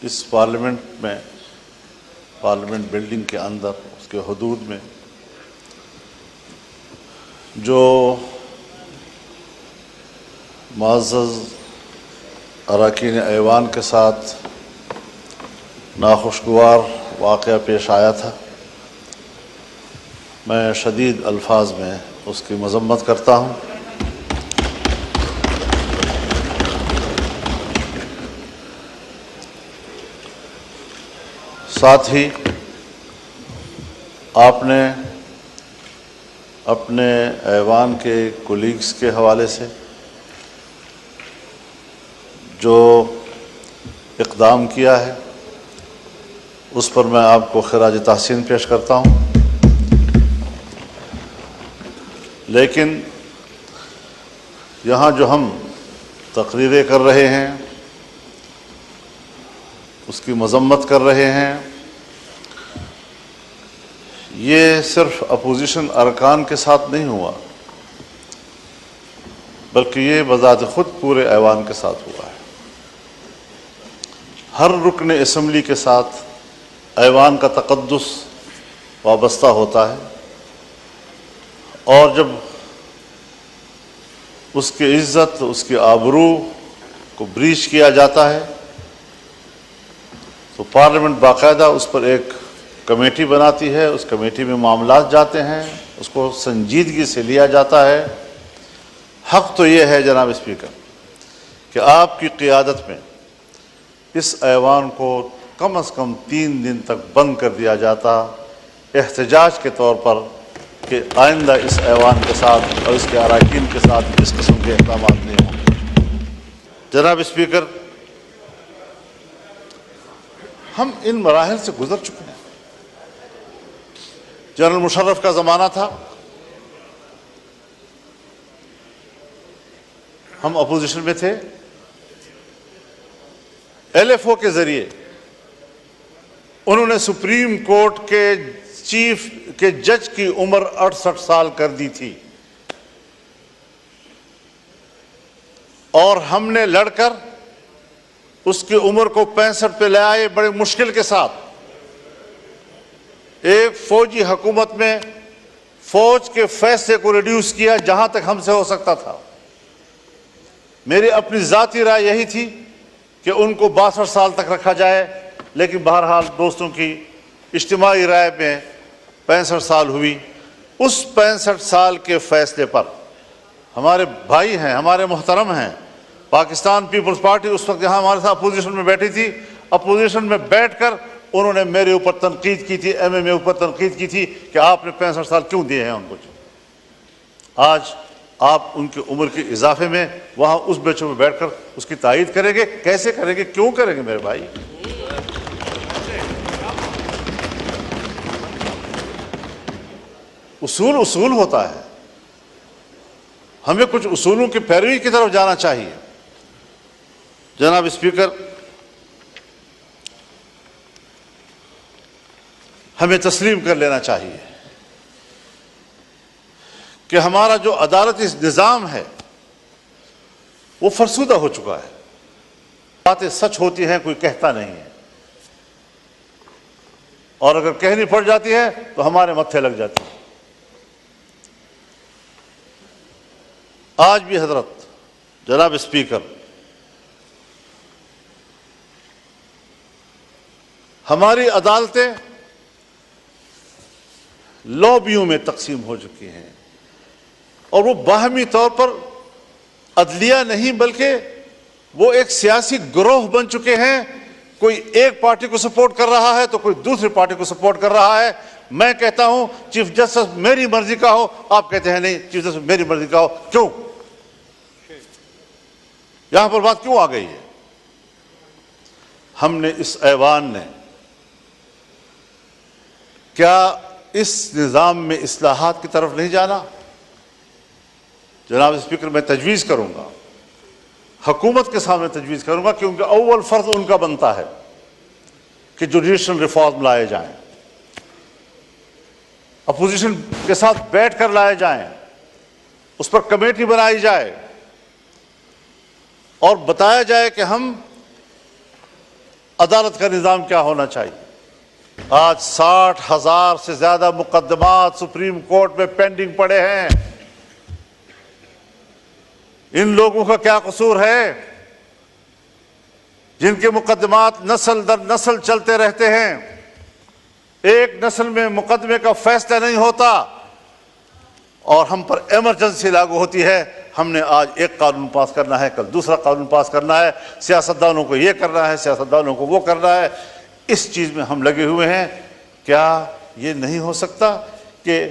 اس parliament میں، parliament building کے اندر، اس کے حدود میں جو معزز اراکین ایوان کے ساتھ ناخوشگوار واقعہ پیش آیا تھا، میں شدید الفاظ میں اس کی مذمت کرتا ہوں۔ ساتھ ہی آپ نے اپنے ایوان کے کولیگز کے حوالے سے جو اقدام کیا ہے اس پر میں آپ کو خراج تحسین پیش کرتا ہوں، لیکن یہاں جو ہم تقریریں کر رہے ہیں، اس کی مذمت کر رہے ہیں، یہ صرف اپوزیشن ارکان کے ساتھ نہیں ہوا، بلکہ یہ بذات خود پورے ایوان کے ساتھ ہوا ہے۔ ہر رکن اسمبلی کے ساتھ ایوان کا تقدس وابستہ ہوتا ہے، اور جب اس کی عزت، اس کی آبرو کو بریچ کیا جاتا ہے تو پارلیمنٹ باقاعدہ اس پر ایک کمیٹی بناتی ہے، اس کمیٹی میں معاملات جاتے ہیں، اس کو سنجیدگی سے لیا جاتا ہے۔ حق تو یہ ہے جناب اسپیکر کہ آپ کی قیادت میں اس ایوان کو کم از کم 3 دن تک بند کر دیا جاتا، احتجاج کے طور پر، کہ آئندہ اس ایوان کے ساتھ اور اس کے اراکین کے ساتھ اس قسم کے اقدامات نہیں ہوں گے۔ جناب اسپیکر، ہم ان مراحل سے گزر چکے ہیں۔ جنرل مشرف کا زمانہ تھا، ہم اپوزیشن میں تھے، ایل ایف او کے ذریعے انہوں نے سپریم کورٹ کے جج کی عمر 68 سال کر دی تھی، اور ہم نے لڑ کر اس کی عمر کو 65 پہ لے آئے بڑے مشکل کے ساتھ۔ ایک فوجی حکومت میں فوج کے فیصلے کو ریڈیوس کیا جہاں تک ہم سے ہو سکتا تھا۔ میری اپنی ذاتی رائے یہی تھی کہ ان کو 62 سال تک رکھا جائے، لیکن بہرحال دوستوں کی اجتماعی رائے میں 65 سال ہوئی۔ اس 65 سال کے فیصلے پر ہمارے بھائی ہیں، ہمارے محترم ہیں، پاکستان پیپلز پارٹی اس وقت یہاں ہمارے ساتھ اپوزیشن میں بیٹھی تھی، اپوزیشن میں بیٹھ کر انہوں نے میرے اوپر تنقید کی تھی، ایم ایم اے اوپر تنقید کی تھی کہ آپ نے 65 سال کیوں دیے ہیں ان کو۔ آج آپ ان کی عمر کے اضافے میں وہاں اس بینچوں میں بیٹھ کر اس کی تائید کریں گے؟ کیسے کریں گے؟ کیوں کریں گے میرے بھائی؟ اصول ہوتا ہے، ہمیں کچھ اصولوں کی پیروی کی طرف جانا چاہیے۔ جناب اسپیکر، ہمیں تسلیم کر لینا چاہیے کہ ہمارا جو عدالتی نظام ہے وہ فرسودہ ہو چکا ہے۔ باتیں سچ ہوتی ہیں، کوئی کہتا نہیں ہے، اور اگر کہنی پڑ جاتی ہے تو ہمارے متھے لگ جاتی ہے۔ آج بھی حضرت جناب اسپیکر، ہماری عدالتیں لابیوں میں تقسیم ہو چکی ہیں، اور وہ باہمی طور پر عدلیہ نہیں بلکہ وہ ایک سیاسی گروہ بن چکے ہیں۔ کوئی ایک پارٹی کو سپورٹ کر رہا ہے تو کوئی دوسری پارٹی کو سپورٹ کر رہا ہے۔ میں کہتا ہوں چیف جسٹس میری مرضی کا ہو، آپ کہتے ہیں نہیں چیف جسٹس میری مرضی کا ہو۔ کیوں؟ یہاں پر بات کیوں آ گئی ہے؟ ہم نے اس ایوان نے کیا اس نظام میں اصلاحات کی طرف نہیں جانا؟ جناب اسپیکر، میں تجویز کروں گا، حکومت کے سامنے تجویز کروں گا، کیونکہ اول فرض ان کا بنتا ہے کہ جوڈیشل ریفارم لائے جائیں، اپوزیشن کے ساتھ بیٹھ کر لائے جائیں، اس پر کمیٹی بنائی جائے اور بتایا جائے کہ ہم عدالت کا نظام کیا ہونا چاہیے. آج 60,000 سے زیادہ مقدمات سپریم کورٹ میں پینڈنگ پڑے ہیں. ان لوگوں کا کیا قصور ہے جن کے مقدمات نسل در نسل چلتے رہتے ہیں؟ ایک نسل میں مقدمے کا فیصلہ نہیں ہوتا اور ہم پر ایمرجنسی لاگو ہوتی ہے. ہم نے آج ایک قانون پاس کرنا ہے، کل دوسرا قانون پاس کرنا ہے، سیاستدانوں کو یہ کرنا ہے، سیاستدانوں کو وہ کرنا ہے. اس چیز میں ہم لگے ہوئے ہیں. کیا یہ نہیں ہو سکتا کہ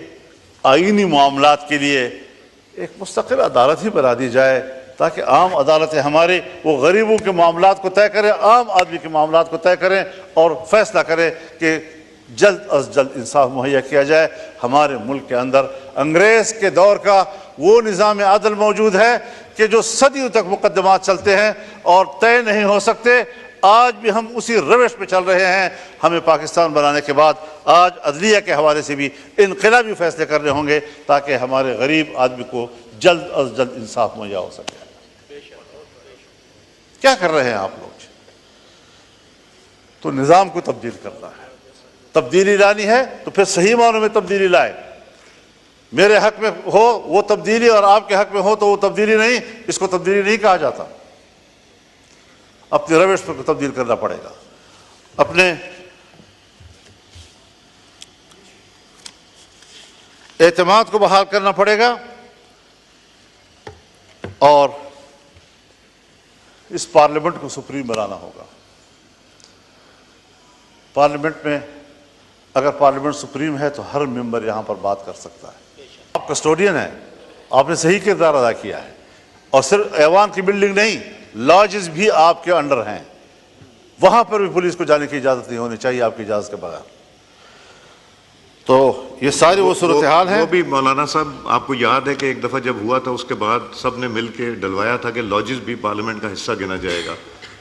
آئینی معاملات کے لیے ایک مستقل عدالت ہی بنا دی جائے تاکہ عام عدالتیں ہمارے وہ غریبوں کے معاملات کو طے کریں، عام آدمی کے معاملات کو طے کریں اور فیصلہ کریں کہ جلد از جلد انصاف مہیا کیا جائے. ہمارے ملک کے اندر انگریز کے دور کا وہ نظام عدل موجود ہے کہ جو صدیوں تک مقدمات چلتے ہیں اور طے نہیں ہو سکتے. آج بھی ہم اسی روش پہ چل رہے ہیں. ہمیں پاکستان بنانے کے بعد آج عدلیہ کے حوالے سے بھی انقلابی فیصلے کرنے ہوں گے تاکہ ہمارے غریب آدمی کو جلد از جلد انصاف مہیا ہو سکے. کیا کر رہے ہیں آپ لوگ؟ تو نظام کو تبدیل کرنا ہے، تبدیلی لانی ہے تو پھر صحیح معنوں میں تبدیلی لائے. میرے حق میں ہو وہ تبدیلی اور آپ کے حق میں ہو تو وہ تبدیلی نہیں. اس کو تبدیلی نہیں کہا جاتا. اپنے روش پر تبدیل کرنا پڑے گا، اپنے اعتماد کو بحال کرنا پڑے گا اور اس پارلیمنٹ کو سپریم بنانا ہوگا. پارلیمنٹ میں اگر پارلیمنٹ سپریم ہے تو ہر ممبر یہاں پر بات کر سکتا ہے. آپ کسٹوڈین ہیں، آپ نے صحیح کردار ادا کیا ہے اور صرف ایوان کی بلڈنگ نہیں، لاجز بھی آپ کے انڈر ہیں. وہاں پر بھی پولیس کو جانے کی اجازت نہیں ہونی چاہیے آپ کی اجازت کے بغیر. تو یہ ساری وہ صورتحال ہیں. وہ بھی مولانا صاحب آپ کو یاد ہے کہ ایک دفعہ جب ہوا تھا اس کے بعد سب نے مل کے ڈلوایا تھا کہ لاجز بھی پارلیمنٹ کا حصہ گنا جائے گا.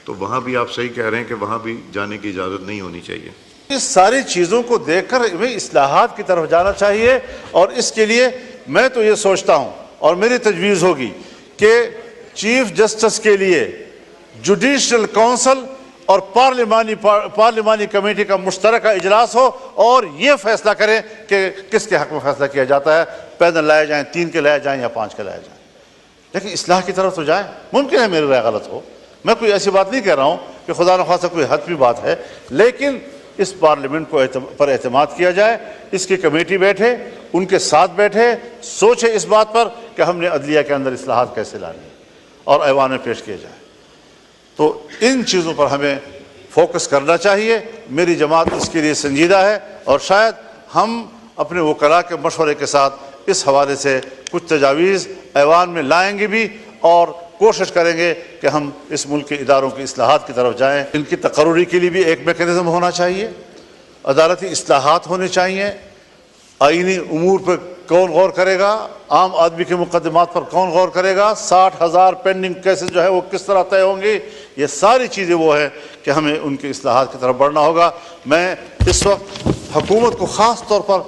تو وہاں بھی آپ صحیح کہہ رہے ہیں کہ وہاں بھی جانے کی اجازت نہیں ہونی چاہیے. اس ساری چیزوں کو دیکھ کر ہمیں اصلاحات کی طرف جانا چاہیے اور اس کے لیے میں تو یہ سوچتا ہوں اور میری تجویز ہوگی کہ چیف جسٹس کے لیے جوڈیشل کونسل اور پارلیمانی کمیٹی کا مشترکہ اجلاس ہو اور یہ فیصلہ کریں کہ کس کے حق میں فیصلہ کیا جاتا ہے. پینل لائے جائیں، 3 کے لائے جائیں یا 5 کے لائے جائیں، لیکن اصلاح کی طرف تو جائیں. ممکن ہے میری رائے غلط ہو، میں کوئی ایسی بات نہیں کہہ رہا ہوں کہ خدا نخواستہ کوئی حتمی بات ہے، لیکن اس پارلیمنٹ کو پر اعتماد کیا جائے. اس کی کمیٹی بیٹھے، ان کے ساتھ بیٹھے، سوچے اس بات پر کہ ہم نے عدلیہ کے اندر اصلاحات کیسے لانی ہے اور ایوان میں پیش کیے جائیں. تو ان چیزوں پر ہمیں فوکس کرنا چاہیے. میری جماعت اس کے لیے سنجیدہ ہے اور شاید ہم اپنے وکلاء کے مشورے کے ساتھ اس حوالے سے کچھ تجاویز ایوان میں لائیں گے بھی اور کوشش کریں گے کہ ہم اس ملک کے اداروں کی اصلاحات کی طرف جائیں. ان کی تقرری کے لیے بھی ایک میکینزم ہونا چاہیے، عدالتی اصلاحات ہونے چاہیے. آئینی امور پر کون غور کرے گا؟ عام آدمی کے مقدمات پر کون غور کرے گا؟ 60,000 پینڈنگ کیسز جو ہے وہ کس طرح طے ہوں گے؟ یہ ساری چیزیں وہ ہیں کہ ہمیں ان کی اصلاحات کی طرف بڑھنا ہوگا. میں اس وقت حکومت کو خاص طور پر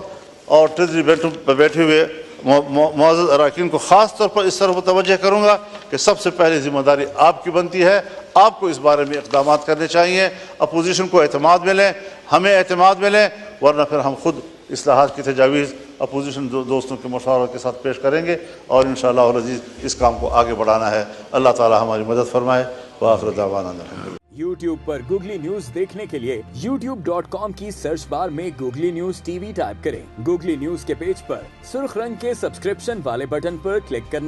اور ٹریجری پہ بیٹھے ہوئے معزز اراکین کو خاص طور پر اس طرح متوجہ کروں گا کہ سب سے پہلے ذمہ داری آپ کی بنتی ہے. آپ کو اس بارے میں اقدامات کرنے چاہیے. اپوزیشن کو اعتماد ملیں، ہمیں اعتماد ملیں، ورنہ پھر ہم خود اصلاحات کی تجاویز اپوزیشن دوستوں کے مشاورت کے ساتھ پیش کریں گے اور انشاءاللہ العزیز اس کام کو آگے بڑھانا ہے. اللہ تعالی ہماری مدد فرمائے. وآخر دعوانا الحمدللہ. YouTube پر گوگلی نیوز دیکھنے کے لیے youtube.com کی سرچ بار میں googly news T V type کریں. گوگلی نیوز کے پیج پر سرخ رنگ کے سبسکرپشن والے بٹن پر کلک کرنا